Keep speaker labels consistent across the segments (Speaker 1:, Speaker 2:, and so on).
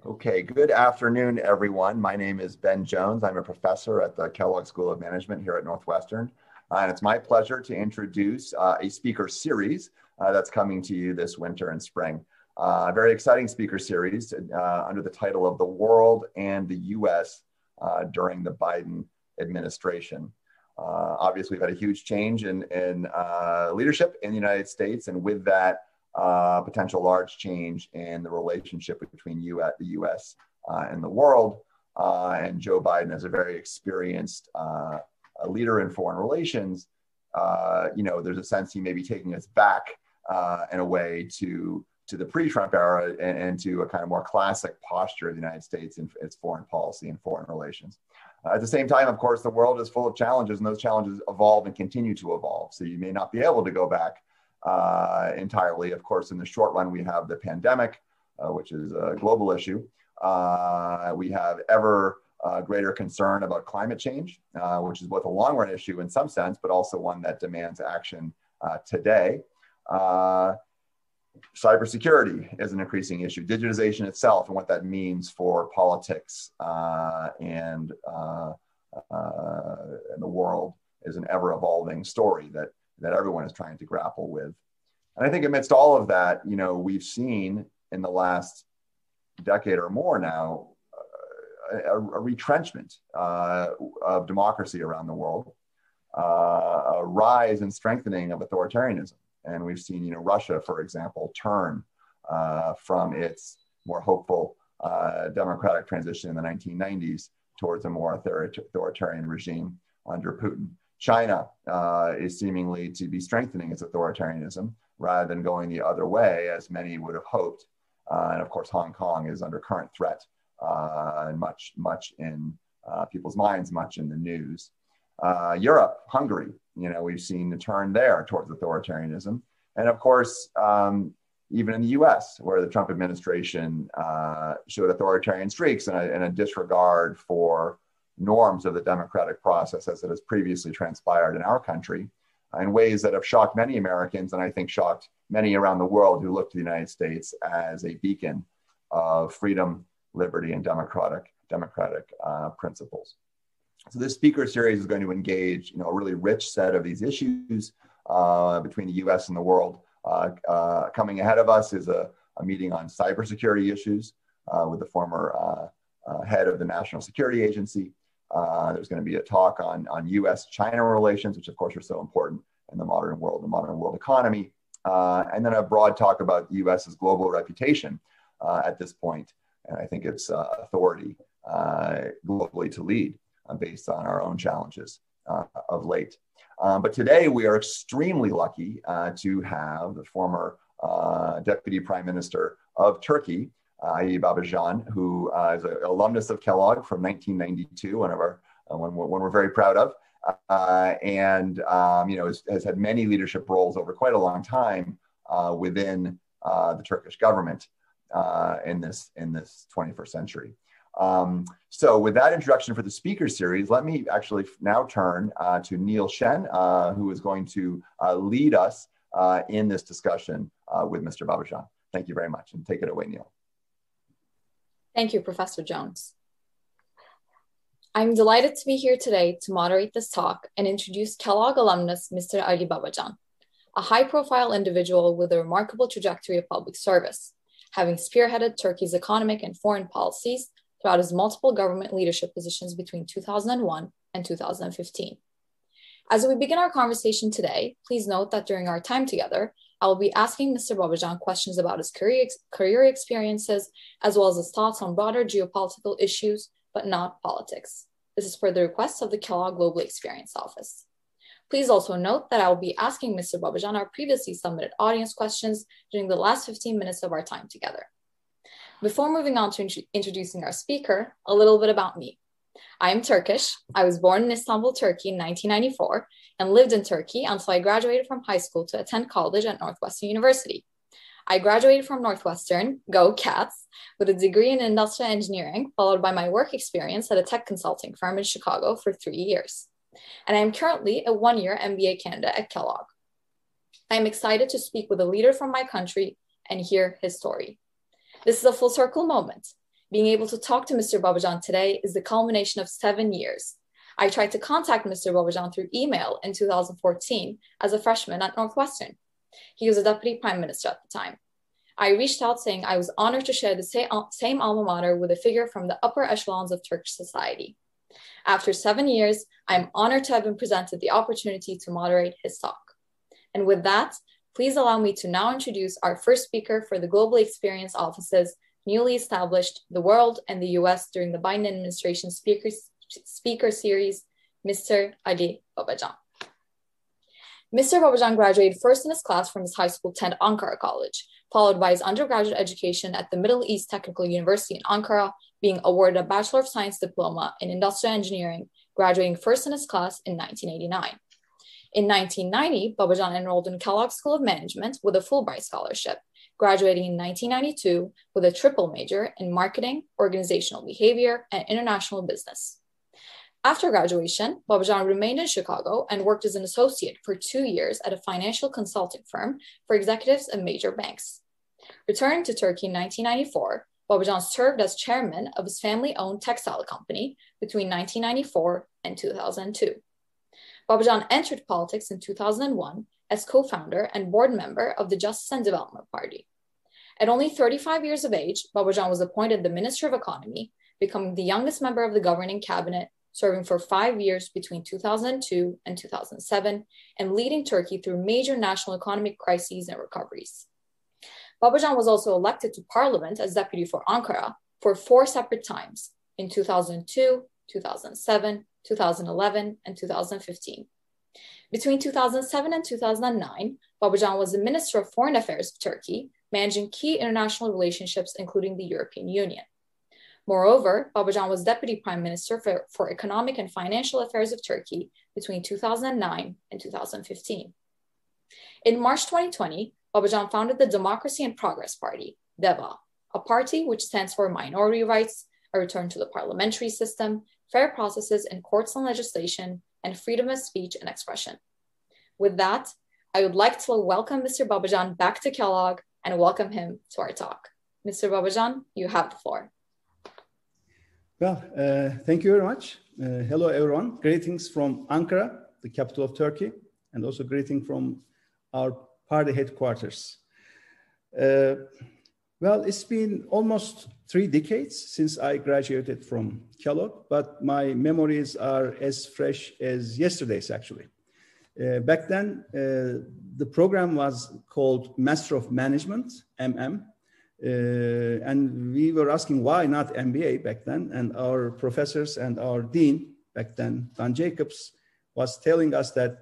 Speaker 1: Okay, good afternoon, everyone. My name is Ben Jones. I'm a professor at the Kellogg School of Management here at Northwestern. And it's my pleasure to introduce a speaker series that's coming to you this winter and spring. A very exciting speaker series under the title of The World and the US During the Biden Administration. Obviously, we've had a huge change in leadership in the United States, and with that, potential large change in the relationship between the U.S. And the world. And Joe Biden, as a very experienced leader in foreign relations, there's a sense he may be taking us back in a way to the pre-Trump era and to a kind of more classic posture of the United States in its foreign policy and foreign relations. At the same time, of course, the world is full of challenges, and those challenges evolve and continue to evolve. So you may not be able to go back entirely. Of course, in the short run, we have the pandemic, which is a global issue. We have ever greater concern about climate change, which is both a long run issue in some sense, but also one that demands action today. Cybersecurity is an increasing issue. Digitization itself and what that means for politics and the world is an ever evolving story that everyone is trying to grapple with. And I think amidst all of that, we've seen in the last decade or more now, a retrenchment of democracy around the world, a rise and strengthening of authoritarianism. And we've seen, Russia, for example, turn from its more hopeful democratic transition in the 1990s towards a more authoritarian regime under Putin. China is seemingly to be strengthening its authoritarianism rather than going the other way, as many would have hoped. And of course, Hong Kong is under current threat and much in people's minds, much in the news. Europe, Hungary, we've seen the turn there towards authoritarianism. And of course, even in the US, where the Trump administration showed authoritarian streaks and a disregard for norms of the democratic process as it has previously transpired in our country in ways that have shocked many Americans, and I think shocked many around the world who look to the United States as a beacon of freedom, liberty, and democratic principles. So this speaker series is going to engage, a really rich set of these issues between the U.S. and the world. Coming ahead of us is a meeting on cybersecurity issues with the former head of the National Security Agency. There's going to be a talk on U.S.-China relations, which of course are so important in the modern world economy, and then a broad talk about the U.S.'s global reputation at this point, and I think its authority globally to lead based on our own challenges of late. But today we are extremely lucky to have the former Deputy Prime Minister of Turkey, Babacan, who is an alumnus of Kellogg from 1992, one we're very proud of, and has had many leadership roles over quite a long time within the Turkish government in this 21st century. So with that introduction for the speaker series, let me actually now turn to Neil Shen, who is going to lead us in this discussion with Mr. Babacan. Thank you very much, and take it away, Neil.
Speaker 2: Thank you, Professor Jones. I'm delighted to be here today to moderate this talk and introduce Kellogg alumnus, Mr. Ali Babacan, a high-profile individual with a remarkable trajectory of public service, having spearheaded Turkey's economic and foreign policies throughout his multiple government leadership positions between 2001 and 2015. As we begin our conversation today, please note that during our time together, I will be asking Mr. Babacan questions about his career experiences, as well as his thoughts on broader geopolitical issues, but not politics. This is per the request of the Kellogg Global Experience Office. Please also note that I will be asking Mr. Babacan our previously submitted audience questions during the last 15 minutes of our time together. Before moving on to introducing our speaker, a little bit about me. I am Turkish. I was born in Istanbul, Turkey in 1994 and lived in Turkey until I graduated from high school to attend college at Northwestern University. I graduated from Northwestern, go Cats, with a degree in industrial engineering, followed by my work experience at a tech consulting firm in Chicago for 3 years. And I am currently a one-year MBA candidate at Kellogg. I am excited to speak with a leader from my country and hear his story. This is a full circle moment. Being able to talk to Mr. Babacan today is the culmination of 7 years. I tried to contact Mr. Babacan through email in 2014 as a freshman at Northwestern. He was a deputy prime minister at the time. I reached out saying I was honored to share the same alma mater with a figure from the upper echelons of Turkish society. After 7 years, I am honored to have been presented the opportunity to moderate his talk. And with that, please allow me to now introduce our first speaker for the Global Experience Offices newly established the world and the US during the Biden administration speaker series, Mr. Ali Babacan. Mr. Babacan graduated first in his class from his high school attended Ankara College, followed by his undergraduate education at the Middle East Technical University in Ankara, being awarded a Bachelor of Science diploma in Industrial Engineering, graduating first in his class in 1989. In 1990, Babacan enrolled in Kellogg School of Management with a Fulbright Scholarship, graduating in 1992 with a triple major in Marketing, Organizational Behavior, and International Business. After graduation, Babacan remained in Chicago and worked as an associate for 2 years at a financial consulting firm for executives of major banks. Returning to Turkey in 1994, Babacan served as chairman of his family-owned textile company between 1994 and 2002. Babacan entered politics in 2001 as co-founder and board member of the Justice and Development Party. At only 35 years of age, Babacan was appointed the Minister of Economy, becoming the youngest member of the governing cabinet, serving for 5 years between 2002 and 2007, and leading Turkey through major national economic crises and recoveries. Babacan was also elected to parliament as deputy for Ankara for 4 separate times in 2002, 2007, 2011, and 2015. Between 2007 and 2009, Babacan was the Minister of Foreign Affairs of Turkey, managing key international relationships, including the European Union. Moreover, Babacan was Deputy Prime Minister for Economic and Financial Affairs of Turkey between 2009 and 2015. In March 2020, Babacan founded the Democracy and Progress Party, Deva, a party which stands for minority rights, a return to the parliamentary system, fair processes in courts and legislation, and freedom of speech and expression. With that, I would like to welcome Mr. Babacan back to Kellogg and welcome him to our talk. Mr. Babacan, you have the floor.
Speaker 3: Well, thank you very much. Hello, everyone. Greetings from Ankara, the capital of Turkey, and also greeting from our party headquarters. Well, it's been almost 3 decades since I graduated from Kellogg, but my memories are as fresh as yesterday's, actually. Back then, the program was called Master of Management, MM, and we were asking why not MBA back then, and our professors and our dean back then, Don Jacobs, was telling us that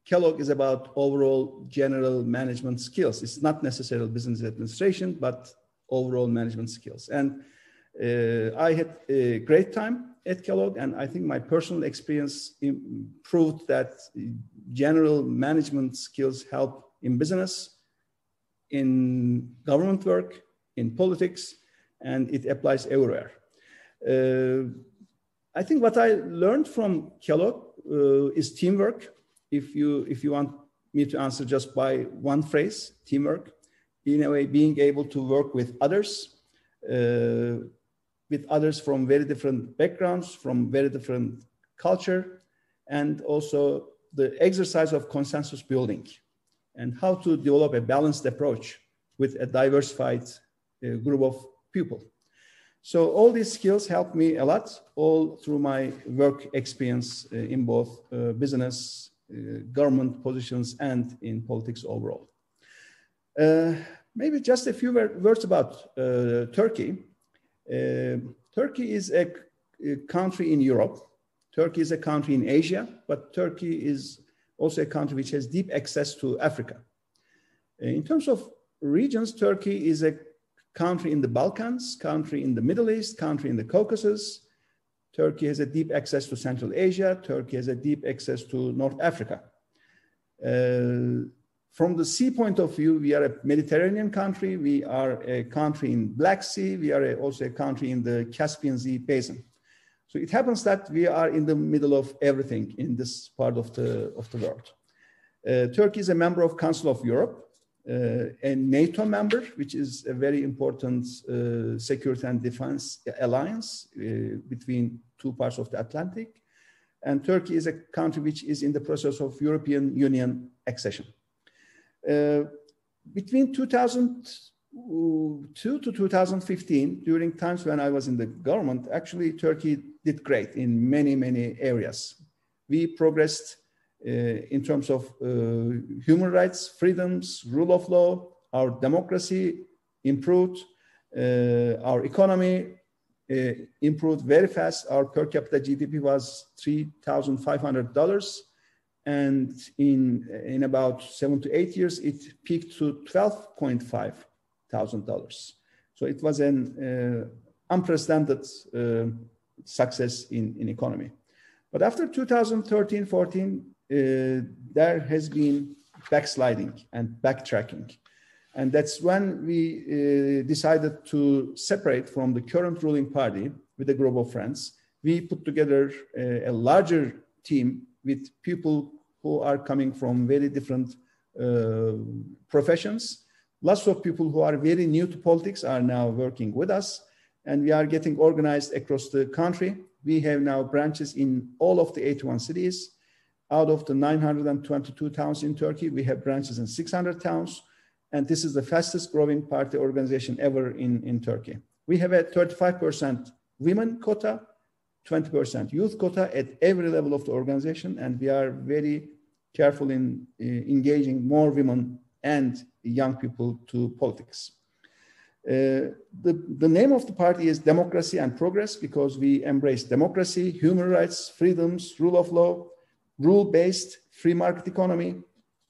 Speaker 3: Kellogg is about overall general management skills. It's not necessarily business administration, but overall management skills. And I had a great time at Kellogg, and I think my personal experience proved that general management skills help in business, in government work, in politics, and it applies everywhere. I think what I learned from Kellogg is teamwork. If you want me to answer just by one phrase, teamwork, in a way, being able to work with others from very different backgrounds, from very different culture, and also the exercise of consensus building and how to develop a balanced approach with a diversified group of people. So all these skills helped me a lot, all through my work experience in both business, government positions, and in politics overall. Maybe just a few words about Turkey. Turkey is a country in Europe. Turkey is a country in Asia, but Turkey is also a country which has deep access to Africa. In terms of regions, Turkey is a country in the Balkans, country in the Middle East, country in the Caucasus. Turkey has a deep access to Central Asia. Turkey has a deep access to North Africa. From the sea point of view, we are a Mediterranean country. We are a country in Black Sea. We are also a country in the Caspian Sea basin. So it happens that we are in the middle of everything in this part of the world. Turkey is a member of Council of Europe. a NATO member, which is a very important security and defense alliance between two parts of the Atlantic. And Turkey is a country which is in the process of European Union accession. Between 2002 to 2015, during times when I was in the government, actually Turkey did great in many, many areas. We progressed in terms of human rights, freedoms, rule of law, our democracy improved, our economy improved very fast. Our per capita GDP was $3,500. And in about 7 to 8 years, it peaked to $12,500. So it was an unprecedented success in economy. But after 2013-14, there has been backsliding and backtracking. And that's when we decided to separate from the current ruling party with a group of friends. We put together a larger team with people who are coming from very different professions. Lots of people who are very new to politics are now working with us, and we are getting organized across the country. We have now branches in all of the 81 cities. Out of the 922 towns in Turkey, we have branches in 600 towns. And this is the fastest growing party organization ever in Turkey. We have a 35% women quota, 20% youth quota at every level of the organization. And we are very careful in engaging more women and young people to politics. The name of the party is Democracy and Progress because we embrace democracy, human rights, freedoms, rule of law, rule-based free market economy,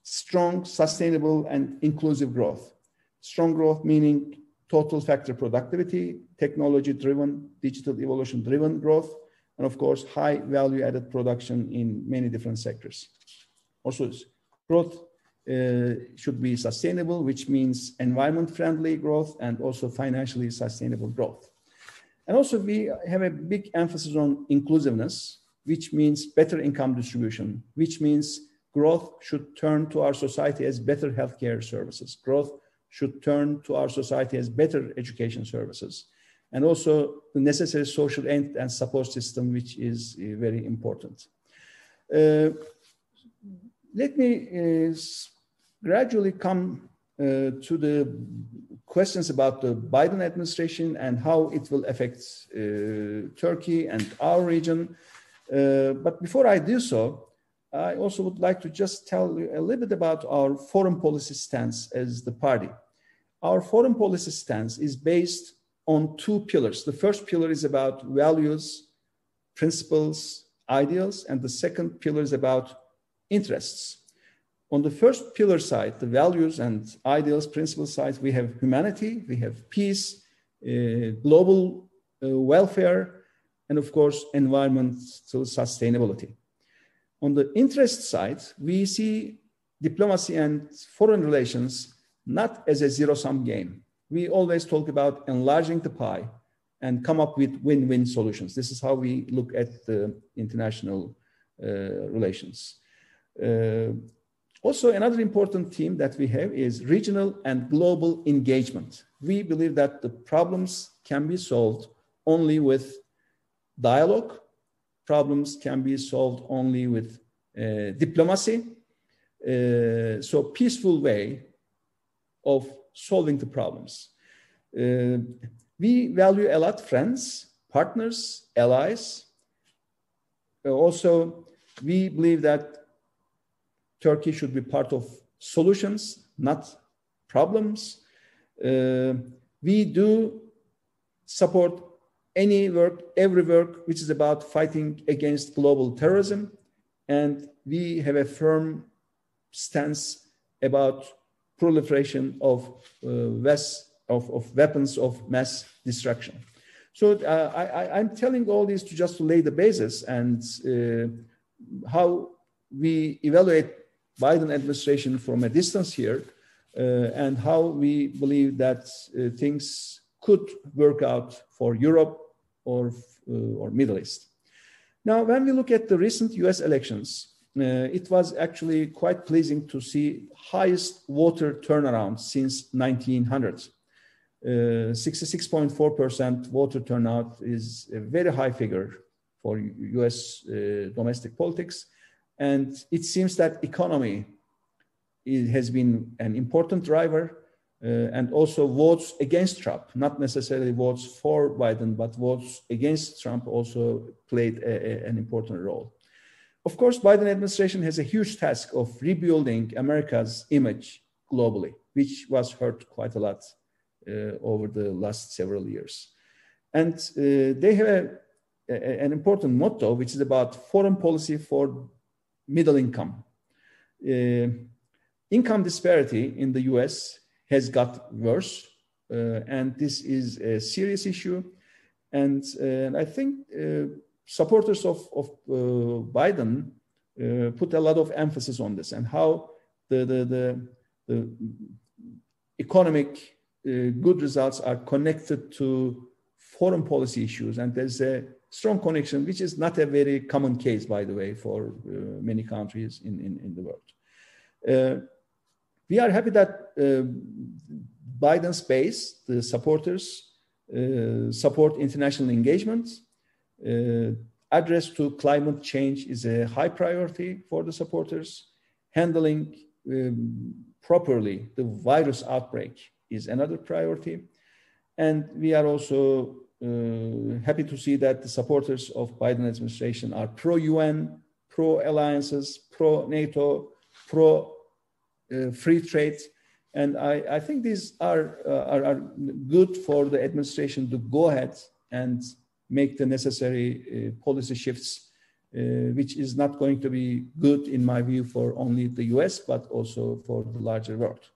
Speaker 3: strong, sustainable, and inclusive growth. Strong growth meaning total factor productivity, technology-driven, digital evolution-driven growth, and of course, high value-added production in many different sectors. Also, growth should be sustainable, which means environment-friendly growth and also financially sustainable growth. And also, we have a big emphasis on inclusiveness, which means better income distribution, which means growth should turn to our society as better healthcare services. Growth should turn to our society as better education services. And also the necessary social aid and support system, which is very important. Let me gradually come to the questions about the Biden administration and how it will affect Turkey and our region. But before I do so, I also would like to just tell you a little bit about our foreign policy stance as the party. Our foreign policy stance is based on two pillars. The first pillar is about values, principles, ideals, and the second pillar is about interests. On the first pillar side, the values and ideals, principles side, we have humanity, we have peace, global welfare, and of course, environmental sustainability. On the interest side, we see diplomacy and foreign relations not as a zero-sum game. We always talk about enlarging the pie and come up with win-win solutions. This is how we look at the international relations. Also, another important theme that we have is regional and global engagement. We believe that the problems can be solved only with dialogue. Problems can be solved only with diplomacy. So peaceful way of solving the problems. We value a lot friends, partners, allies. Also, we believe that Turkey should be part of solutions, not problems. We do support any work, every work which is about fighting against global terrorism. And we have a firm stance about proliferation of weapons of mass destruction. So I'm telling all this to just lay the basis and how we evaluate Biden administration from a distance here and how we believe that things could work out for Europe or Middle East. Now, when we look at the recent US elections, it was actually quite pleasing to see highest voter turnaround since 1900. 66.4% voter turnout is a very high figure for US domestic politics. And it seems that economy has been an important driver, and also votes against Trump, not necessarily votes for Biden, but votes against Trump also played an important role. Of course, Biden administration has a huge task of rebuilding America's image globally, which was hurt quite a lot over the last several years. And they have an important motto, which is about foreign policy for middle income. Income disparity in the US has got worse, and this is a serious issue. And I think supporters of Biden put a lot of emphasis on this and how the economic good results are connected to foreign policy issues. And there's a strong connection, which is not a very common case, by the way, for many countries in the world. We are happy that Biden's base, the supporters, support international engagement. Address to climate change is a high priority for the supporters. Handling properly the virus outbreak is another priority. And we are also happy to see that the supporters of Biden administration are pro-UN, pro-alliances, pro-NATO, pro-free trade. And I think these are good for the administration to go ahead and make the necessary policy shifts, which is not going to be good, in my view, for only the US, but also for the larger world.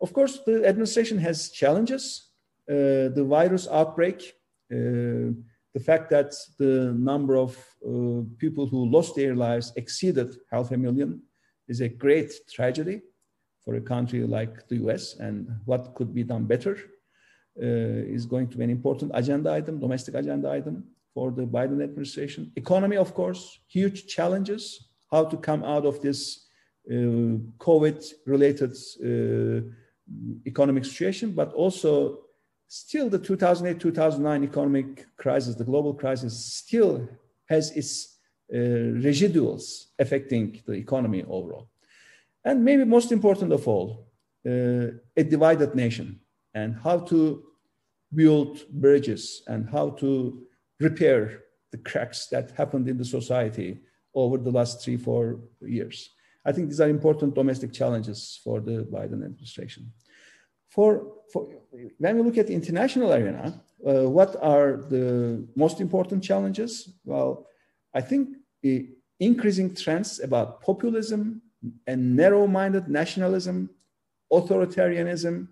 Speaker 3: Of course, the administration has challenges. The virus outbreak, the fact that the number of people who lost their lives exceeded 500,000 is a great tragedy for a country like the US, and what could be done better is going to be an important agenda item, domestic agenda item for the Biden administration. Economy, of course, huge challenges, how to come out of this COVID-related economic situation, but also still the 2008-2009 economic crisis, the global crisis, still has its residuals affecting the economy overall. And maybe most important of all, a divided nation, and how to build bridges and how to repair the cracks that happened in the society over the last 3-4 years. I think these are important domestic challenges for the Biden administration. When we look at the international arena, what are the most important challenges? Well, I think the increasing trends about populism and narrow-minded nationalism, authoritarianism,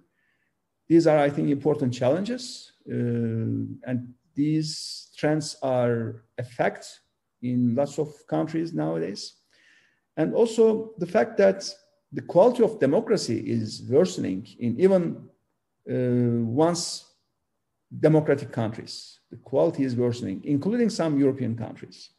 Speaker 3: these are, I think, important challenges. And these trends are a fact in lots of countries nowadays. And also the fact that the quality of democracy is worsening in even once democratic countries. The quality is worsening, including some European countries.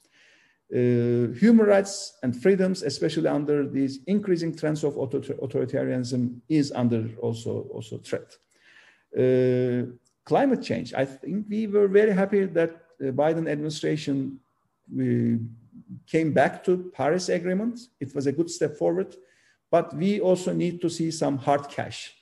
Speaker 3: Human rights and freedoms, especially under these increasing trends of authoritarianism, is under also threat. Climate change. I think we were very happy that the Biden administration came back to Paris Agreement. It was a good step forward, but we also need to see some hard cash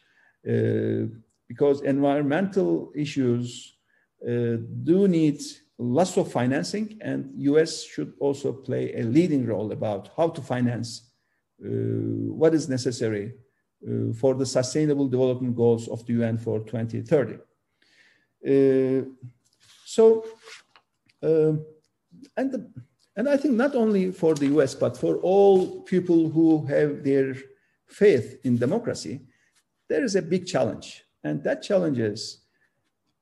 Speaker 3: because environmental issues do need lots of financing, and US should also play a leading role about how to finance what is necessary for the sustainable development goals of the UN for 2030. And I think not only for the US, but for all people who have their faith in democracy, there is a big challenge. And that challenge is,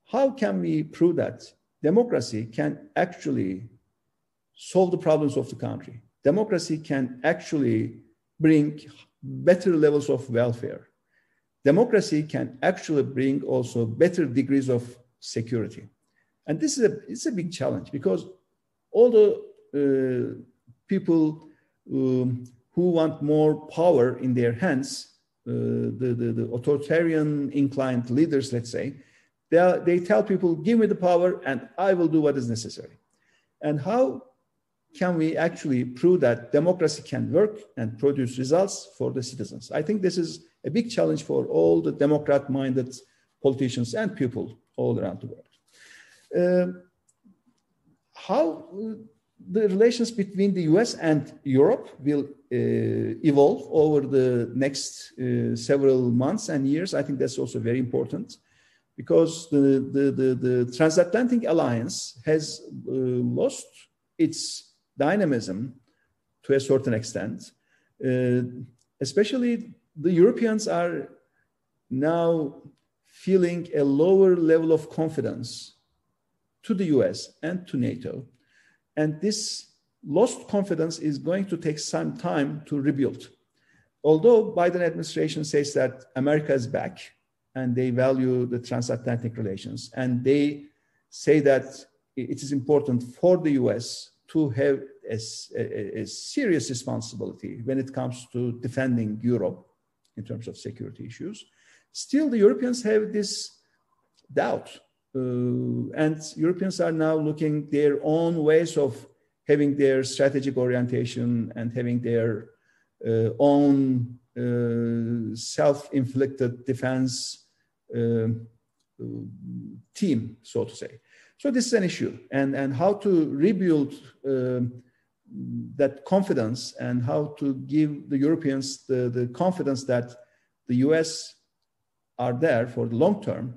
Speaker 3: how can we prove that democracy can actually solve the problems of the country? Democracy can actually bring better levels of welfare. Democracy can actually bring also better degrees of security. And this is it's a big challenge because all the people who want more power in their hands, the authoritarian inclined leaders, let's say, they tell people, give me the power and I will do what is necessary. And how can we actually prove that democracy can work and produce results for the citizens? I think this is a big challenge for all the Democrat-minded politicians and people all around the world. How the relations between the US and Europe will evolve over the next several months and years, I think that's also very important, because the transatlantic alliance has lost its dynamism to a certain extent. Especially the Europeans are now feeling a lower level of confidence to the US and to NATO. And this lost confidence is going to take some time to rebuild. Although Biden administration says that America is back and they value the transatlantic relations, and they say that it is important for the US to have a serious responsibility when it comes to defending Europe in terms of security issues, still the Europeans have this doubt. And Europeans are now looking their own ways of having their strategic orientation and having their own self-inflicted defense team, so to say. So this is an issue, and how to rebuild that confidence and how to give the Europeans the confidence that the US are there for the long term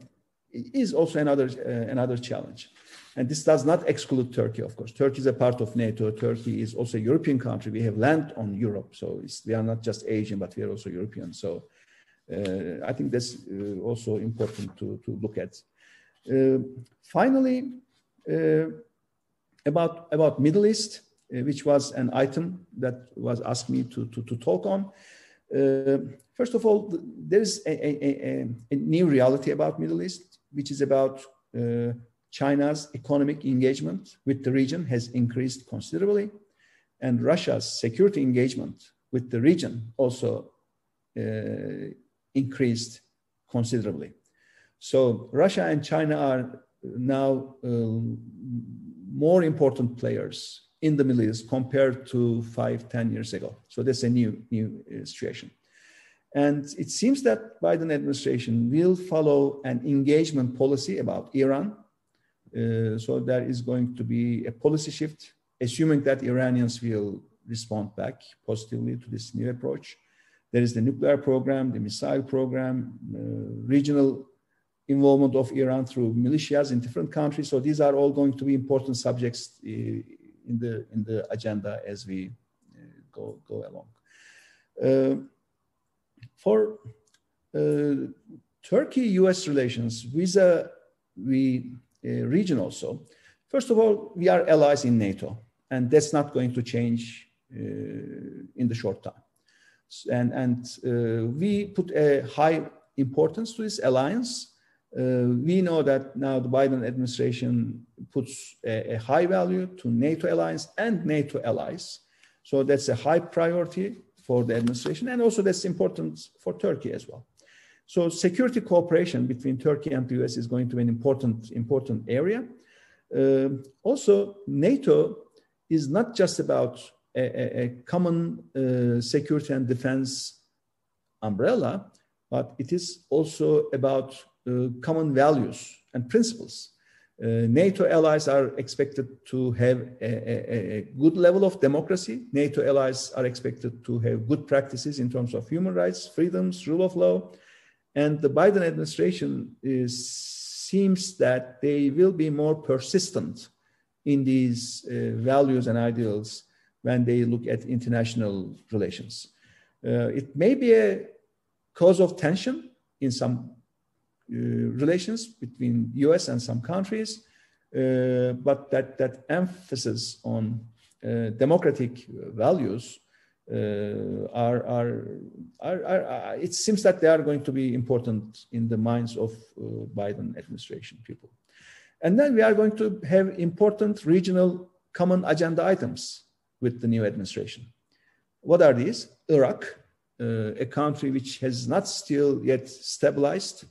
Speaker 3: is also another challenge. And this does not exclude Turkey, of course. Turkey is a part of NATO. Turkey is also a European country. We have land on Europe. So we are not just Asian, but we are also European. So I think that's also important to look at. Finally, about Middle East, which was an item that was asked me to talk on. First of all, there is a new reality about Middle East, which is about China's economic engagement with the region has increased considerably, and Russia's security engagement with the region also increased considerably. So Russia and China are now more important players in the Middle East compared to 5-10 years ago. So that's a new situation. And it seems that Biden administration will follow an engagement policy about Iran. So there is going to be a policy shift, assuming that Iranians will respond back positively to this new approach. There is the nuclear program, the missile program, regional involvement of Iran through militias in different countries. So these are all going to be important subjects in the agenda as we go along. For Turkey-US relations vis-a-vis region also, first of all, we are allies in NATO, and that's not going to change in the short time. And we put a high importance to this alliance. We know that now the Biden administration puts a high value to NATO alliance and NATO allies. So that's a high priority for the administration, and also that's important for Turkey as well. So security cooperation between Turkey and the US is going to be an important area. Also, NATO is not just about a common security and defense umbrella, but it is also about common values and principles. NATO allies are expected to have a good level of democracy. NATO allies are expected to have good practices in terms of human rights, freedoms, rule of law. And the Biden administration seems that they will be more persistent in these values and ideals when they look at international relations. It may be a cause of tension in some relations between US and some countries, but that emphasis on democratic values it seems that they are going to be important in the minds of Biden administration people. And then we are going to have important regional common agenda items with the new administration. What are these? Iraq, a country which has not still yet stabilized,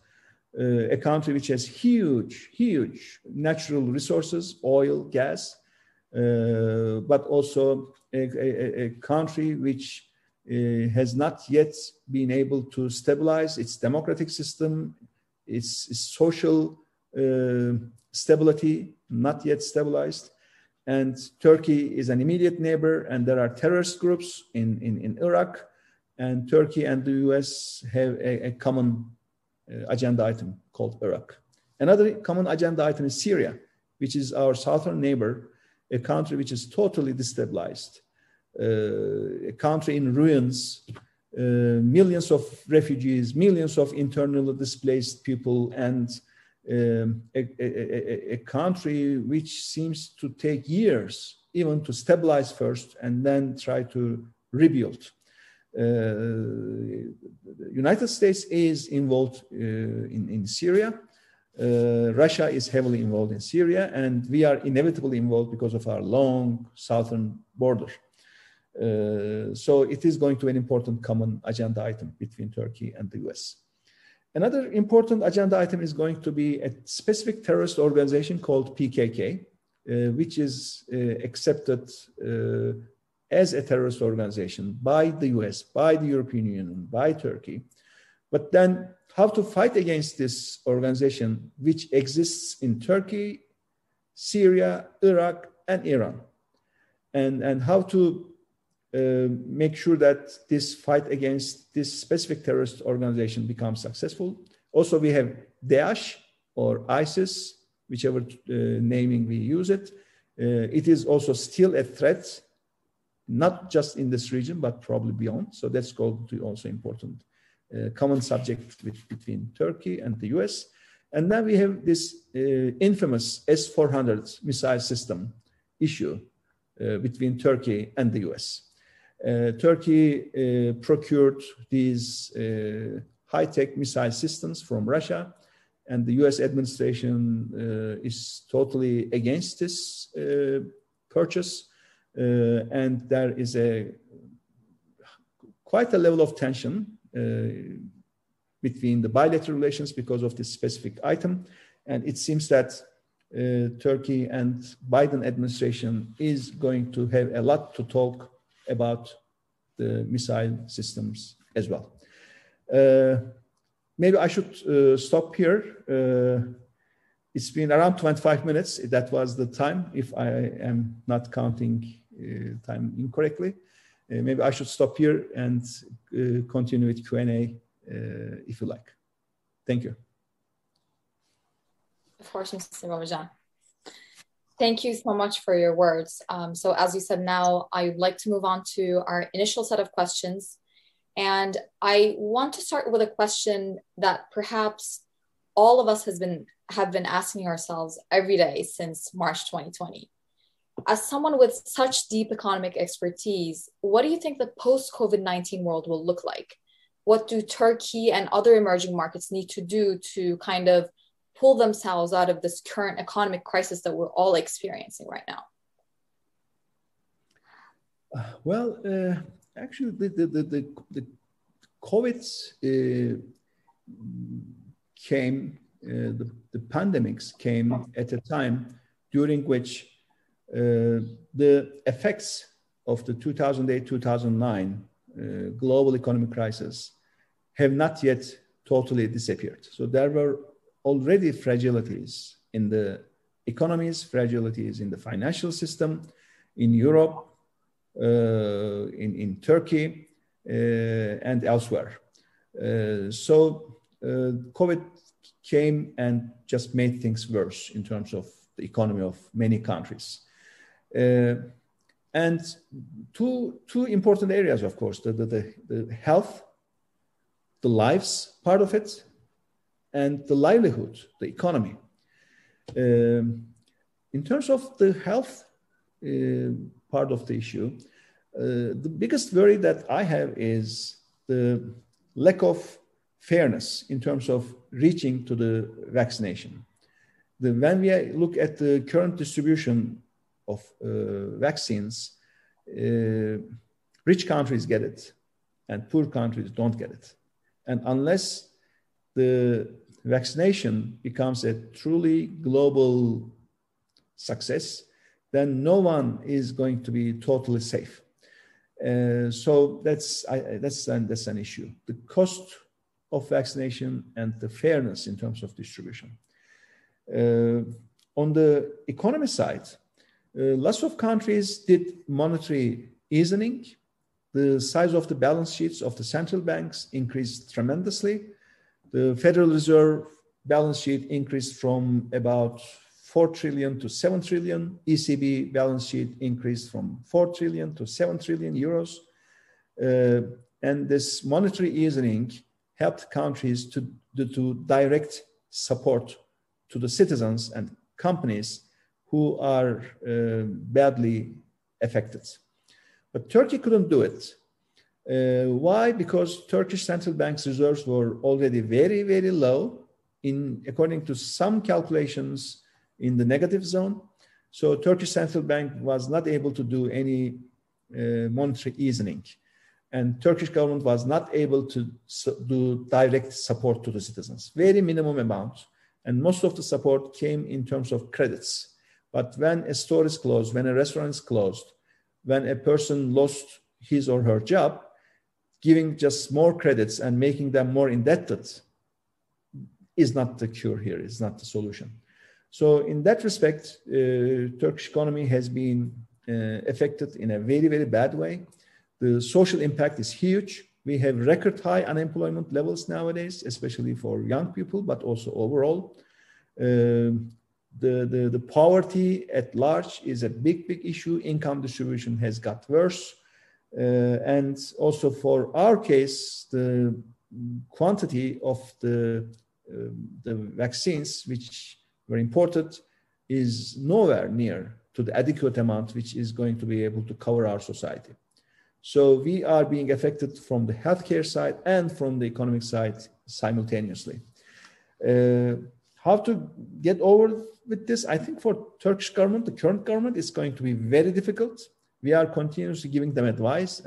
Speaker 3: a country which has huge natural resources, oil, gas, but also a country which has not yet been able to stabilize its democratic system, its social stability, not yet stabilized. And Turkey is an immediate neighbor, and there are terrorist groups in Iraq, and Turkey and the US have a common agenda item called Iraq. Another common agenda item is Syria, which is our southern neighbor, a country which is totally destabilized, a country in ruins, millions of refugees, millions of internally displaced people, and a country which seems to take years even to stabilize first and then try to rebuild. The United States is involved in Syria. Russia is heavily involved in Syria, and we are inevitably involved because of our long southern border. So it is going to be an important common agenda item between Turkey and the US. Another important agenda item is going to be a specific terrorist organization called PKK, which is accepted as a terrorist organization by the US, by the European Union, by Turkey. But then how to fight against this organization, which exists in Turkey, Syria, Iraq, and Iran, and how to make sure that this fight against this specific terrorist organization becomes successful. Also, we have Daesh or ISIS, whichever naming we use it. It is also still a threat, not just in this region, but probably beyond. So that's going to be also important common subject between Turkey and the US. And then we have this infamous S-400 missile system issue between Turkey and the US. Turkey procured these high-tech missile systems from Russia, and the US administration is totally against this purchase. And there is quite a level of tension between the bilateral relations because of this specific item. And it seems that Turkey and Biden administration is going to have a lot to talk about the missile systems as well. Maybe I should stop here. It's been around 25 minutes. That was the time, if I am not counting time incorrectly. Maybe I should stop here and continue with Q&A if you like. Thank you.
Speaker 2: Of course, Mr. Babacan. Thank you so much for your words. So as you said, now I'd like to move on to our initial set of questions. And I want to start with a question that perhaps all of us have been asking ourselves every day since March 2020. As someone with such deep economic expertise, what do you think the post-COVID-19 world will look like? What do Turkey and other emerging markets need to do to kind of pull themselves out of this current economic crisis that we're all experiencing right now?
Speaker 3: Actually, the COVID came, the pandemics came at a time during which the effects of the 2008-2009 global economic crisis have not yet totally disappeared. So there were already fragilities in the economies, fragilities in the financial system, in Europe, in Turkey, and elsewhere. So COVID came and just made things worse in terms of the economy of many countries. And two important areas, of course, the health, the lives part of it, and the livelihood, the economy. In terms of the health part of the issue, the biggest worry that I have is the lack of fairness in terms of reaching to the vaccination. When we look at the current distribution of vaccines, Rich countries get it, and poor countries don't get it. And unless the vaccination becomes a truly global success, then no one is going to be totally safe. So that's an issue. The cost of vaccination and the fairness in terms of distribution. On the economy side, lots of countries did monetary easing. The size of the balance sheets of the central banks increased tremendously. The Federal Reserve balance sheet increased from about 4 trillion to 7 trillion. ECB balance sheet increased from 4 trillion to 7 trillion euros. And this monetary easing helped countries to direct support to the citizens and companies who are badly affected. But Turkey couldn't do it. Why? Because Turkish central bank's reserves were already very, very low, according to some calculations, in the negative zone. So Turkish central bank was not able to do any monetary easing. And Turkish government was not able to do direct support to the citizens. Very minimum amount. And most of the support came in terms of credits. But when a store is closed, when a restaurant is closed, when a person lost his or her job, giving just more credits and making them more indebted is not the cure here, is not the solution. So in that respect, Turkish economy has been affected in a very, very bad way. The social impact is huge. We have record high unemployment levels nowadays, especially for young people, but also overall. The poverty at large is a big, big issue. Income distribution has got worse. And also for our case, the quantity of the vaccines which were imported is nowhere near to the adequate amount which is going to be able to cover our society. So we are being affected from the healthcare side and from the economic side simultaneously. How to get over with this? I think for Turkish government, the current government, is going to be very difficult. We are continuously giving them advice,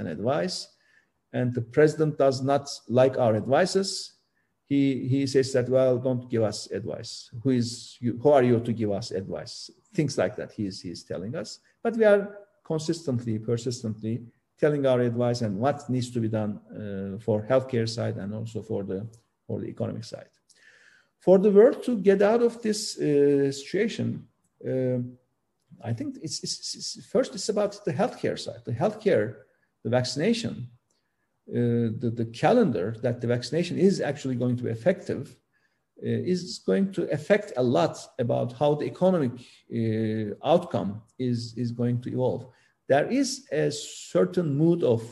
Speaker 3: and the president does not like our advices. He says that, well, don't give us advice. Who are you to give us advice? Things like that he's telling us. But we are persistently telling our advice and what needs to be done for healthcare side and also for the economic side. For the world to get out of this situation, I think it's about the healthcare side. The healthcare, the vaccination, the calendar that the vaccination is actually going to be effective is going to affect a lot about how the economic outcome is going to evolve. There is a certain mood of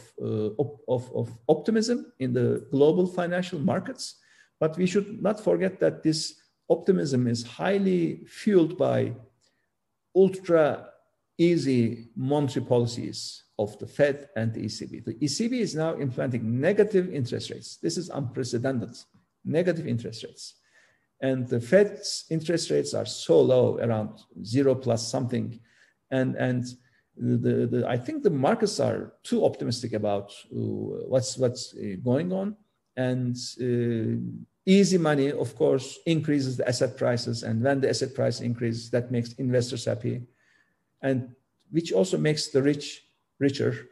Speaker 3: optimism in the global financial markets, but we should not forget that this optimism is highly fueled by ultra easy monetary policies of the Fed and the ECB. The ECB is now implementing negative interest rates. This is unprecedented, negative interest rates. And the Fed's interest rates are so low, around 0 plus something. And I think the markets are too optimistic about what's going on. And easy money, of course, increases the asset prices. And when the asset price increases, that makes investors happy, and which also makes the rich richer.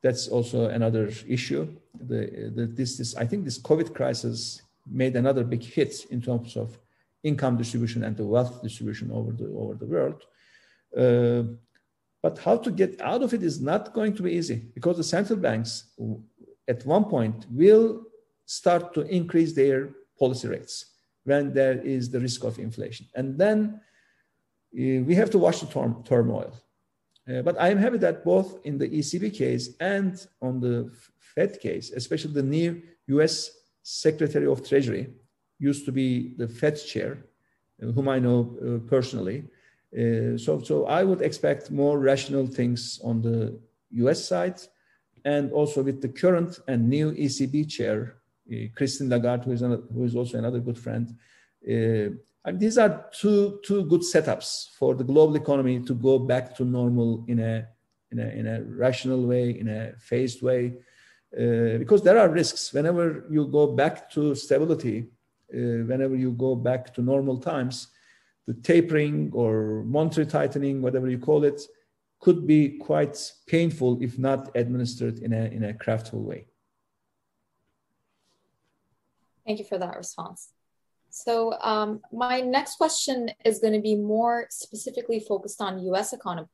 Speaker 3: That's also another issue. I think this COVID crisis made another big hit in terms of income distribution and the wealth distribution over the world. But how to get out of it is not going to be easy, because the central banks at one point will start to increase their policy rates when there is the risk of inflation. And then we have to watch the turmoil. But I'm happy that both in the ECB case and on the Fed case, especially the new US Secretary of Treasury, used to be the Fed chair, whom I know personally. So I would expect more rational things on the US side, and also with the current and new ECB chair, Christine Lagarde, who is also another good friend. And these are two good setups for the global economy to go back to normal in a in a rational way, in a phased way, because there are risks. Whenever you go back to stability, whenever you go back to normal times, the tapering or monetary tightening, whatever you call it, could be quite painful if not administered in a craftful way.
Speaker 2: Thank you for that response. So my next question is going to be more specifically focused on U.S. economic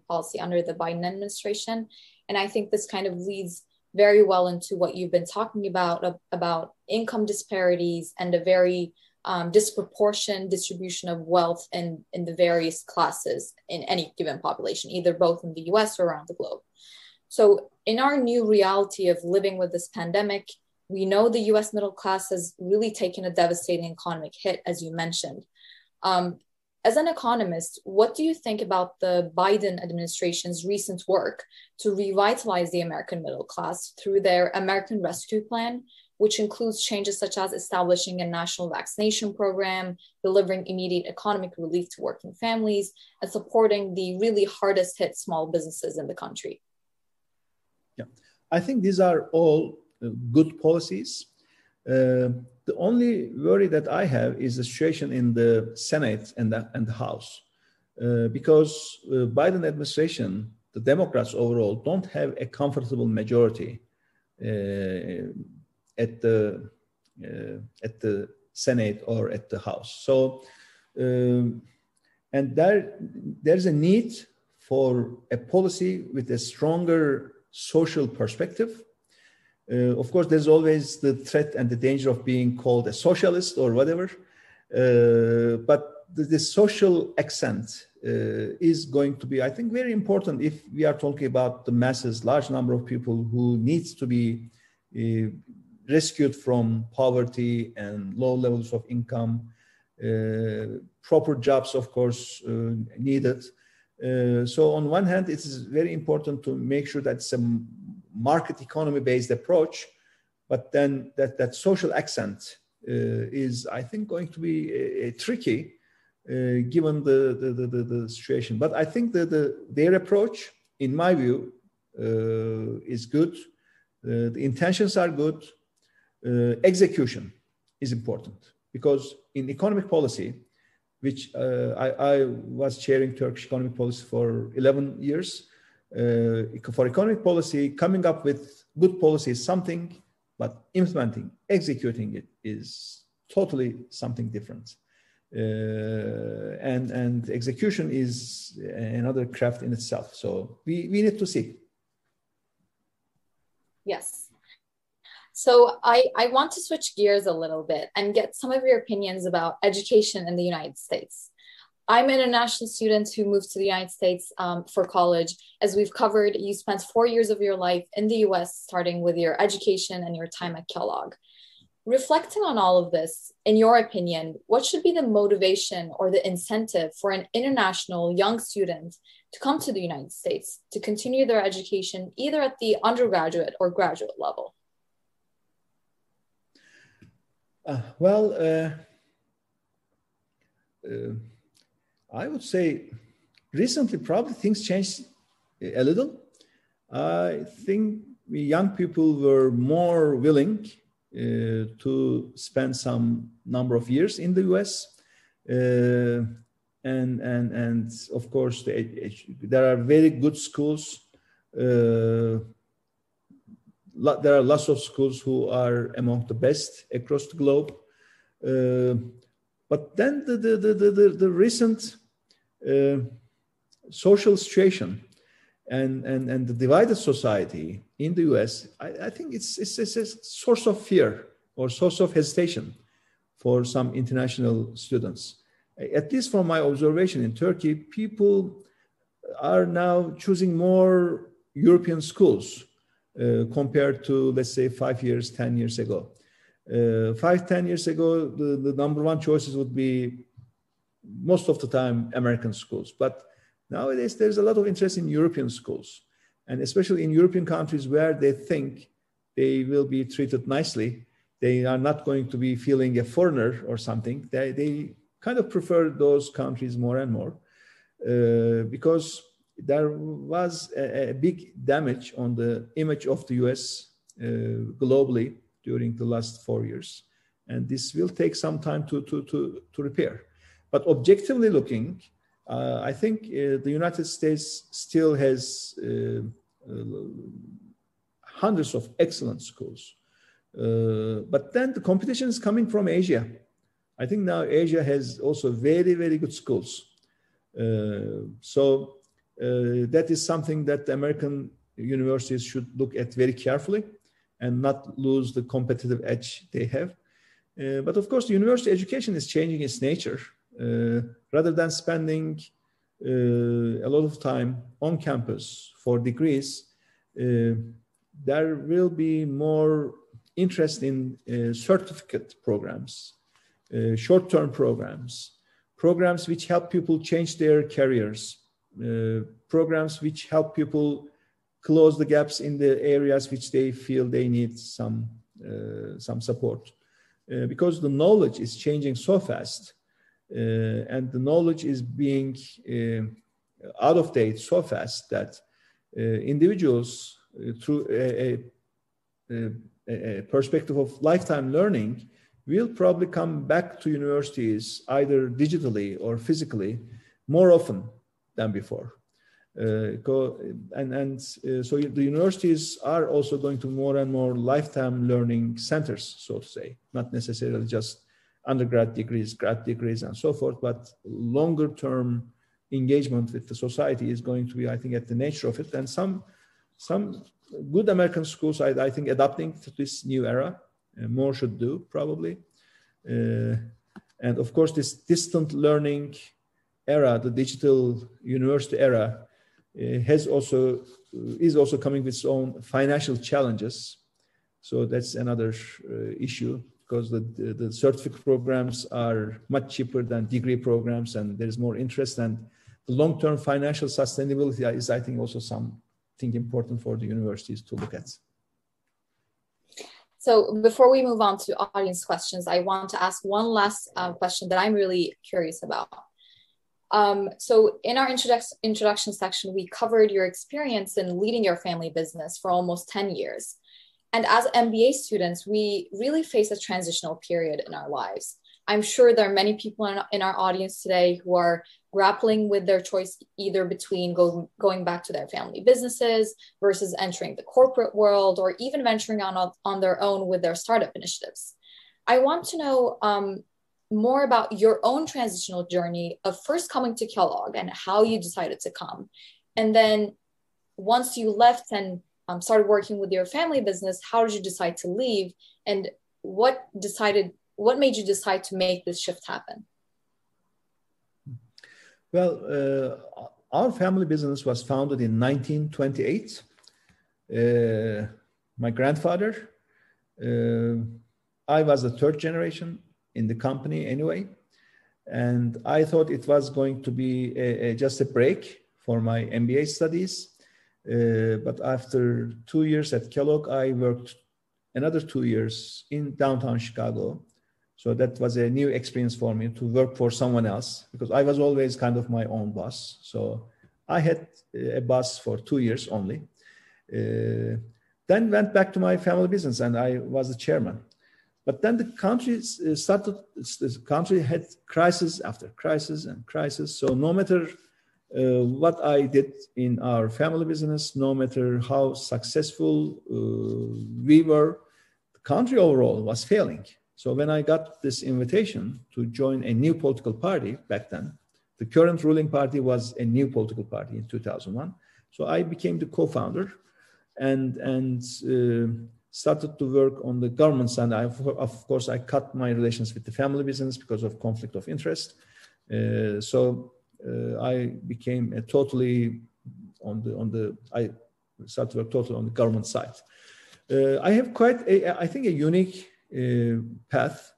Speaker 2: policy under the Biden administration. And I think this kind of leads very well into what you've been talking about income disparities and a very disproportionate distribution of wealth in the various classes in any given population, either both in the US or around the globe. So in our new reality of living with this pandemic, we know the US middle class has really taken a devastating economic hit, as you mentioned. As an economist, what do you think about the Biden administration's recent work to revitalize the American middle class through their American Rescue Plan, which includes changes such as establishing a national vaccination program, delivering immediate economic relief to working families, and supporting the really hardest hit small businesses in the country?
Speaker 3: Yeah, I think these are all good policies. The only worry that I have is the situation in the Senate and the House, because Biden administration, the Democrats overall, don't have a comfortable majority at the Senate or at the House. So, and there's a need for a policy with a stronger social perspective. Of course, there's always the threat and the danger of being called a socialist or whatever. But the social accent is going to be, I think, very important if we are talking about the masses, large number of people who needs to be rescued from poverty and low levels of income. Proper jobs, of course, needed. So on one hand, it is very important to make sure that it's a market economy based approach, but then that social accent is, I think, going to be tricky given the situation. But I think that their approach, in my view, is good. The intentions are good. Execution is important, because in economic policy, which I was chairing Turkish economic policy for 11 years, for economic policy, coming up with good policy is something, but implementing, executing it is totally something different. And execution is another craft in itself. So we need to see.
Speaker 2: Yes. So I want to switch gears a little bit and get some of your opinions about education in the United States. I'm an international student who moved to the United States for college. As we've covered, you spent 4 years of your life in the US, starting with your education and your time at Kellogg. Reflecting on all of this, in your opinion, what should be the motivation or the incentive for an international young student to come to the United States to continue their education, either at the undergraduate or graduate level?
Speaker 3: I would say recently probably things changed a little. I think young people were more willing to spend some number of years in the US. And of course, there are very good schools. There are lots of schools who are among the best across the globe. But then the recent social situation and the divided society in the US, I think it's a source of fear or source of hesitation for some international students. At least from my observation in Turkey, people are now choosing more European schools compared to, let's say, 5 years, 10 years ago. 5-10 years ago, the number one choices would be most of the time American schools. But nowadays, there's a lot of interest in European schools, and especially in European countries where they think they will be treated nicely. They are not going to be feeling a foreigner or something. They kind of prefer those countries more and more because there was a big damage on the image of the US globally during the last 4 years. And this will take some time to repair. But objectively looking, I think the United States still has hundreds of excellent schools. But then the competition is coming from Asia. I think now Asia has also very, very good schools. So that is something that the American universities should look at very carefully and not lose the competitive edge they have. But of course, the university education is changing its nature. Rather than spending a lot of time on campus for degrees, there will be more interest in certificate programs, short-term programs which help people change their careers, programs which help people close the gaps in the areas which they feel they need some support. Because the knowledge is changing so fast, and the knowledge is being out of date so fast that individuals, through a perspective of lifetime learning, will probably come back to universities either digitally or physically more often than before. So the universities are also going to more and more lifetime learning centers, so to say, not necessarily just undergrad degrees, grad degrees, and so forth, but longer term engagement with the society is going to be, I think, at the nature of it. And some good American schools, I think, adapting to this new era, more should do probably. And of course, this distant learning era, the digital university era, is also coming with its own financial challenges. So that's another issue, because the certificate programs are much cheaper than degree programs, and there's more interest, and the long-term financial sustainability is, I think, also something important for the universities to look at.
Speaker 2: So before we move on to audience questions, I want to ask one last question that I'm really curious about. So in our introduction section, we covered your experience in leading your family business for almost 10 years. And as MBA students, we really face a transitional period in our lives. I'm sure there are many people in our audience today who are grappling with their choice either between going back to their family businesses versus entering the corporate world, or even venturing on their own with their startup initiatives. I want to know more about your own transitional journey of first coming to Kellogg and how you decided to come. And then once you left and started working with your family business, how did you decide to leave? And what made you decide to make this shift happen?
Speaker 3: Well, our family business was founded in 1928. My grandfather, I was the third generation in the company anyway. And I thought it was going to be just a break for my MBA studies. But after 2 years at Kellogg, I worked another 2 years in downtown Chicago. So that was a new experience for me to work for someone else, because I was always kind of my own boss. So I had a boss for 2 years only. Then went back to my family business and I was the chairman. But then the country had crisis after crisis and crisis. So no matter what I did in our family business, no matter how successful we were, the country overall was failing. So when I got this invitation to join a new political party back then, the current ruling party was a new political party in 2001. So I became the co-founder and started to work on the government side. Of course, I cut my relations with the family business because of conflict of interest. I became I started to work totally on the government side. I have quite I think a unique path.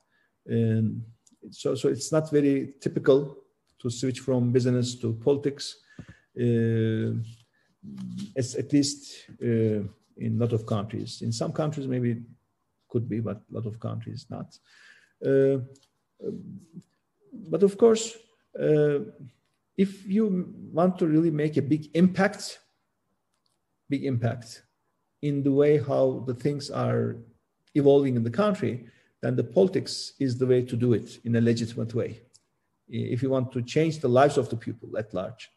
Speaker 3: So it's not very typical to switch from business to politics. It's at least in a lot of countries. In some countries maybe could be, but a lot of countries not. But of course, if you want to really make a big impact in the way how the things are evolving in the country, then the politics is the way to do it in a legitimate way. If you want to change the lives of the people at large,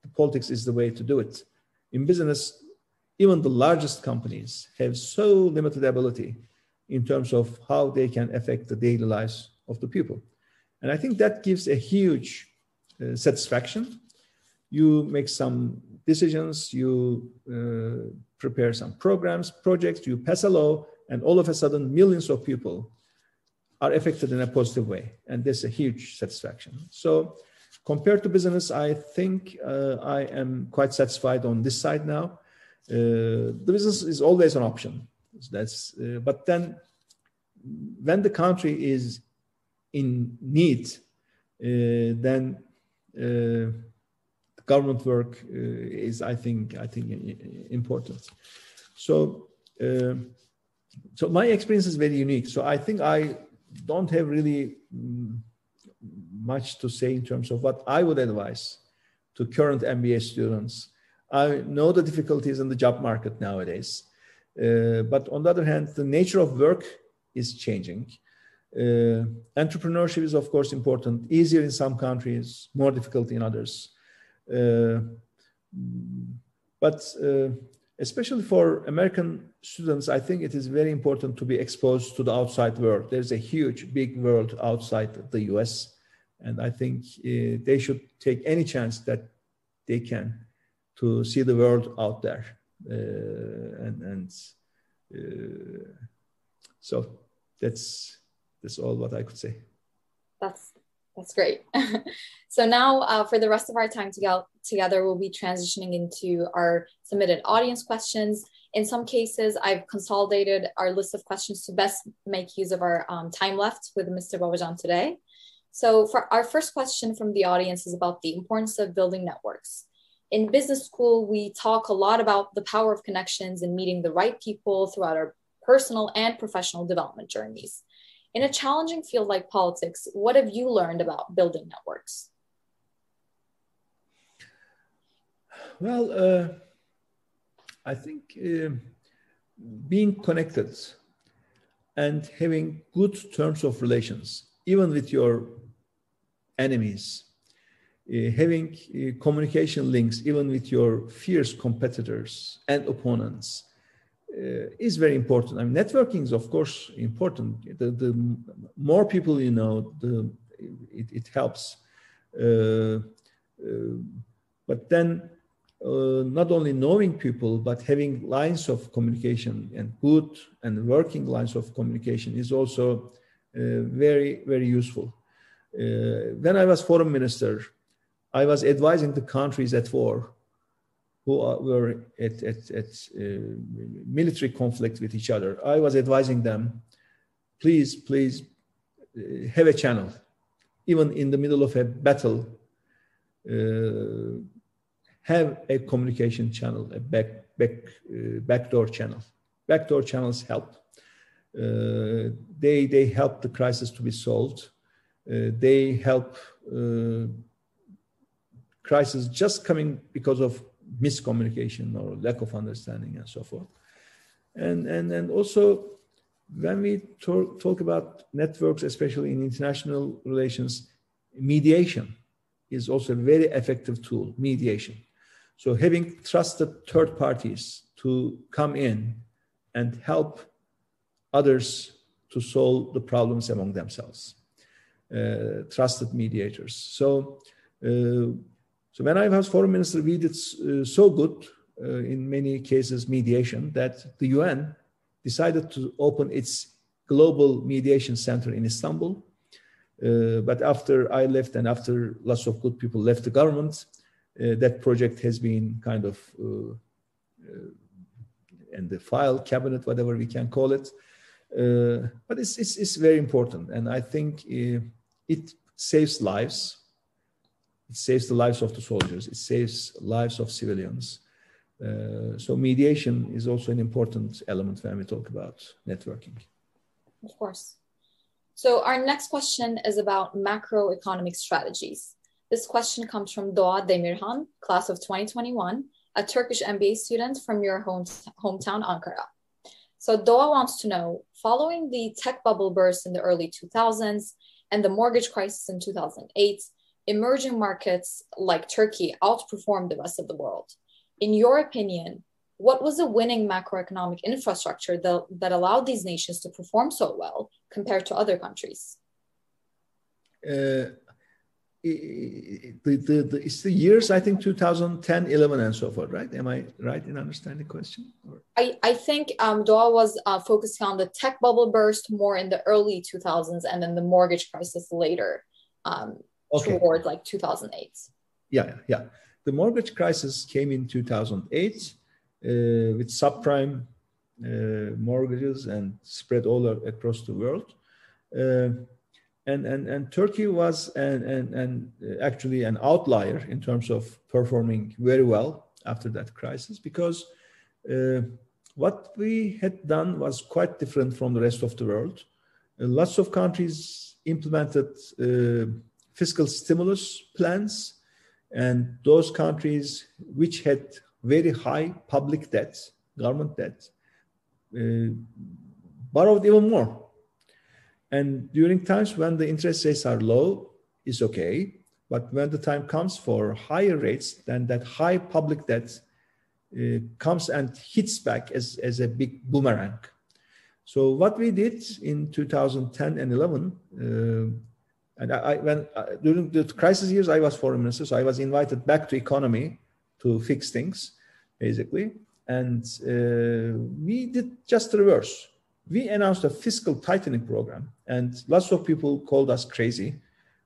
Speaker 3: the politics is the way to do it. In business, even the largest companies have so limited ability in terms of how they can affect the daily lives of the people. And I think that gives a huge satisfaction. You make some decisions, you prepare some programs, projects, you pass a law, and all of a sudden millions of people are affected in a positive way. And there's a huge satisfaction. So compared to business, I think I am quite satisfied on this side now. The business is always an option. But then when the country is in need, then government work is, I think important. So my experience is very unique. So I think I don't have really much to say in terms of what I would advise to current MBA students. I know the difficulties in the job market nowadays, but on the other hand, the nature of work is changing. Entrepreneurship is, of course, important, easier in some countries, more difficult in others. But especially for American students, I think it is very important to be exposed to the outside world. There's a huge, big world outside the US. And I think they should take any chance that they can to see the world out there. So that's all what I could say.
Speaker 2: That's great. So now for the rest of our time together, we'll be transitioning into our submitted audience questions. In some cases, I've consolidated our list of questions to best make use of our time left with Mr. Babacan today. So for our first question from the audience is about the importance of building networks. In business school, we talk a lot about the power of connections and meeting the right people throughout our personal and professional development journeys. In a challenging field like politics, what have you learned about building networks?
Speaker 3: Well, I think being connected and having good terms of relations, even with your enemies, having communication links, even with your fierce competitors and opponents, is very important. I mean, networking is, of course, important. The more people you know, it helps. But then not only knowing people, but having lines of communication and good and working lines of communication is also very, very useful. When I was foreign minister, I was advising the countries at war who were at military conflict with each other. I was advising them, please have a channel. Even in the middle of a battle, have a communication channel, a backdoor channel. Backdoor channels help. They help the crisis to be solved. They help crisis just coming because of miscommunication or lack of understanding and so forth. And also when we talk about networks, especially in international relations, mediation is also a very effective tool, mediation. So having trusted third parties to come in and help others to solve the problems among themselves, trusted mediators. So when I was foreign minister, we did so good in many cases mediation that the UN decided to open its global mediation center in Istanbul. But after I left and after lots of good people left the government, that project has been kind of in the file cabinet, whatever we can call it. But it's very important. And I think it saves lives. It saves the lives of the soldiers. It saves lives of civilians. So mediation is also an important element when we talk about networking.
Speaker 2: Of course. So our next question is about macroeconomic strategies. This question comes from Doğa Demirhan, class of 2021, a Turkish MBA student from your hometown, Ankara. So Doğa wants to know, following the tech bubble burst in the early 2000s and the mortgage crisis in 2008, emerging markets like Turkey outperformed the rest of the world. In your opinion, what was the winning macroeconomic infrastructure that allowed these nations to perform so well compared to other countries?
Speaker 3: It's the years, I think, 2010, 11, and so forth, right? Am I right in understanding the question?
Speaker 2: I think Doğa was focusing on the tech bubble burst more in the early 2000s and then the mortgage crisis later towards like 2008.
Speaker 3: Yeah. The mortgage crisis came in 2008 with subprime mortgages and spread all across the world. And Turkey was actually an outlier in terms of performing very well after that crisis, because what we had done was quite different from the rest of the world. Lots of countries implemented fiscal stimulus plans, and those countries which had very high public debt, government debt, borrowed even more. And during times when the interest rates are low, it's okay. But when the time comes for higher rates, then that high public debt comes and hits back as a big boomerang. So what we did in 2010 and 11, during the crisis years, I was foreign minister, so I was invited back to economy to fix things, basically. And we did just the reverse. We announced a fiscal tightening program, and lots of people called us crazy.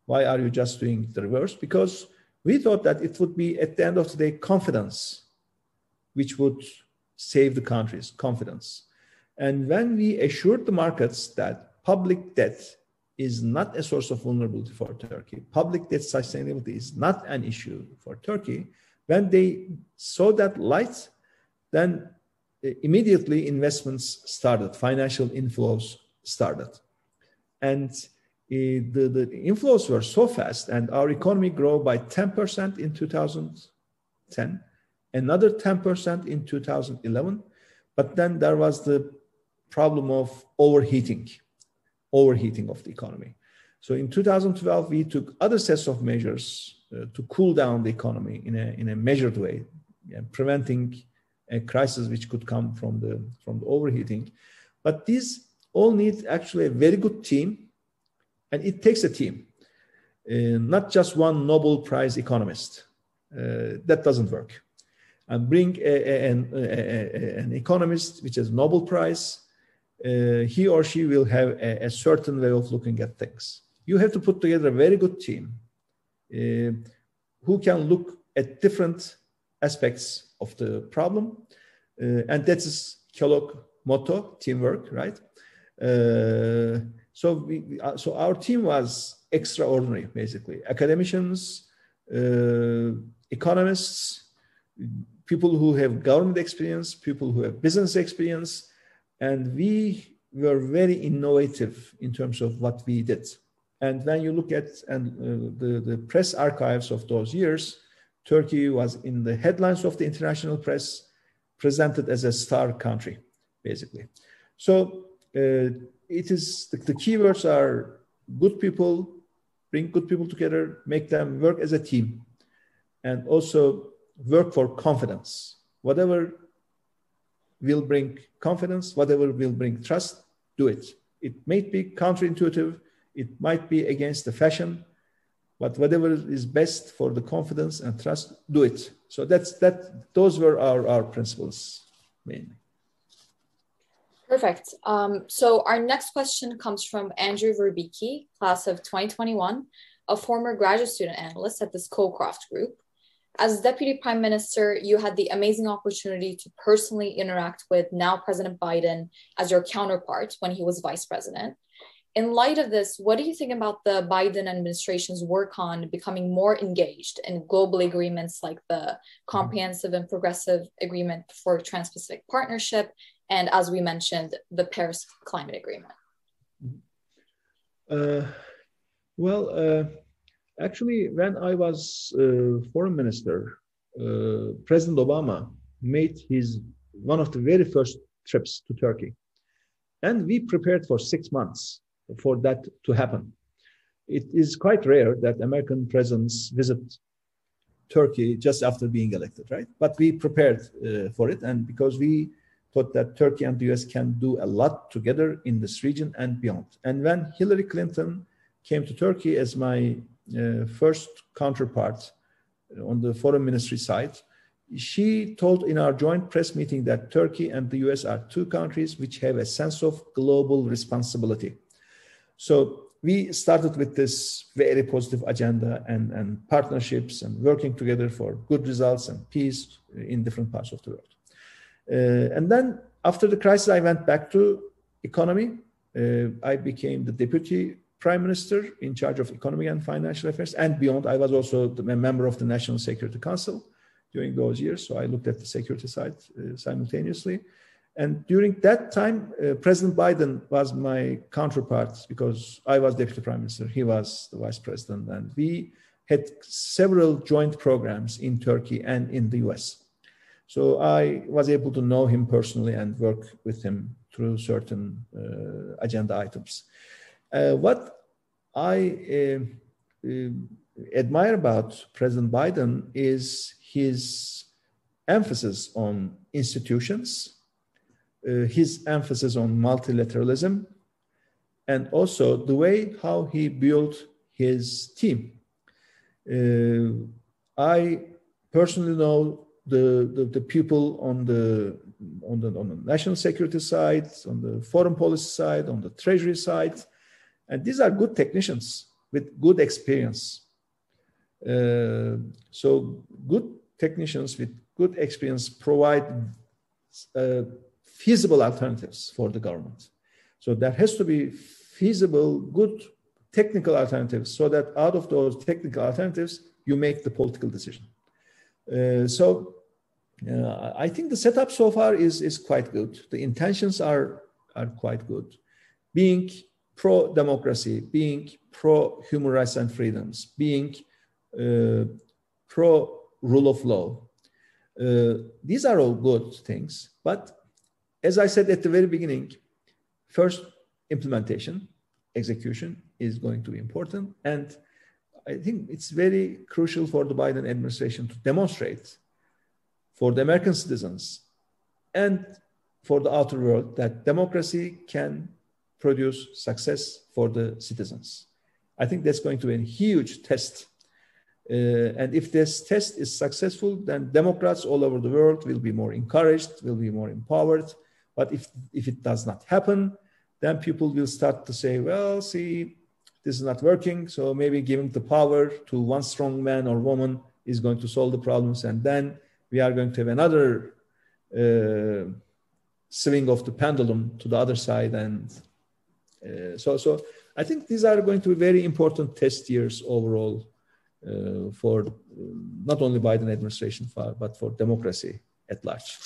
Speaker 3: Why are you just doing the reverse? Because we thought that it would be, at the end of the day, confidence, which would save the country's confidence. And when we assured the markets that public debt is not a source of vulnerability for Turkey, public debt sustainability is not an issue for Turkey, when they saw that light, then immediately investments started, financial inflows started. And the inflows were so fast, and our economy grew by 10% in 2010, another 10% in 2011. But then there was the problem of overheating of the economy. So in 2012, we took other sets of measures to cool down the economy in a measured way, preventing a crisis which could come from the overheating. But these all need actually a very good team, and it takes a team, not just one Nobel Prize economist. That doesn't work. And bring an economist which has Nobel Prize, he or she will have a certain way of looking at things. You have to put together a very good team who can look at different aspects of the problem, and that is Kellogg motto, teamwork, right? So our team was extraordinary, basically. Academicians, economists, people who have government experience, people who have business experience, and we were very innovative in terms of what we did. And when you look at the press archives of those years, Turkey was in the headlines of the international press, presented as a star country, basically. So it is the keywords are good people, bring good people together, make them work as a team, and also work for confidence. Whatever will bring confidence, whatever will bring trust, do it. It may be counterintuitive, it might be against the fashion, but whatever is best for the confidence and trust, do it. So those were our principles mainly.
Speaker 2: Perfect. So our next question comes from Andrew Verbicki, class of 2021, a former graduate student analyst at the Scowcroft Group. As Deputy Prime Minister, you had the amazing opportunity to personally interact with now President Biden as your counterpart when he was Vice President. In light of this, what do you think about the Biden administration's work on becoming more engaged in global agreements like the Comprehensive and Progressive Agreement for Trans-Pacific Partnership, and as we mentioned, the Paris Climate Agreement?
Speaker 3: Actually, when I was foreign minister, President Obama made one of the very first trips to Turkey. And we prepared for 6 months for that to happen. It is quite rare that American presidents visit Turkey just after being elected, right? But we prepared for it. And because we thought that Turkey and the US can do a lot together in this region and beyond. And when Hillary Clinton came to Turkey as my first counterpart on the foreign ministry side, she told in our joint press meeting that Turkey and the US are two countries which have a sense of global responsibility. So we started with this very positive agenda and partnerships and working together for good results and peace in different parts of the world. And then after the crisis, I went back to economy. I became the deputy prime minister in charge of economy and financial affairs. And beyond, I was also a member of the National Security Council during those years. So I looked at the security side simultaneously. And during that time, President Biden was my counterpart because I was deputy prime minister. He was the vice president. And we had several joint programs in Turkey and in the US. So I was able to know him personally and work with him through certain agenda items. What I admire about President Biden is his emphasis on institutions, his emphasis on multilateralism, and also the way how he built his team. I personally know the people on the national security side, on the foreign policy side, on the treasury side, and these are good technicians with good experience. So good technicians with good experience provide feasible alternatives for the government. So there has to be feasible, good technical alternatives so that out of those technical alternatives, you make the political decision. I think the setup so far is quite good. The intentions are quite good. Being pro-democracy, being pro-human rights and freedoms, being pro-rule of law. These are all good things. But as I said at the very beginning, first, implementation, execution is going to be important. And I think it's very crucial for the Biden administration to demonstrate for the American citizens and for the outer world that democracy can produce success for the citizens. I think that's going to be a huge test. And if this test is successful, then Democrats all over the world will be more encouraged, will be more empowered. But if it does not happen, then people will start to say, well, see, this is not working. So maybe giving the power to one strong man or woman is going to solve the problems. And then we are going to have another swing of the pendulum to the other side. And so I think these are going to be very important test years overall for not only Biden administration, but for democracy at large.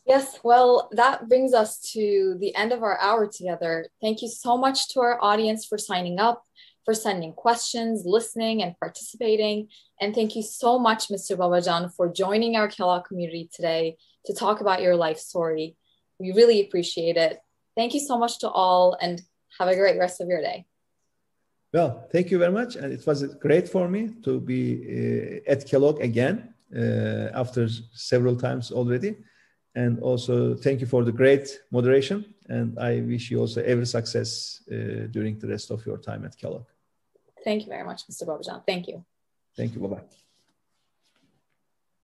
Speaker 2: Yes, well, that brings us to the end of our hour together. Thank you so much to our audience for signing up, for sending questions, listening, and participating. And thank you so much, Mr. Babacan, for joining our Kellogg community today to talk about your life story. We really appreciate it. Thank you so much to all, and have a great rest of your day.
Speaker 3: Well, thank you very much. And it was great for me to be at Kellogg again after several times already. And also thank you for the great moderation. And I wish you also every success during the rest of your time at Kellogg.
Speaker 2: Thank you very much, Mr. Babacan. Thank you.
Speaker 3: Thank you. Bye-bye.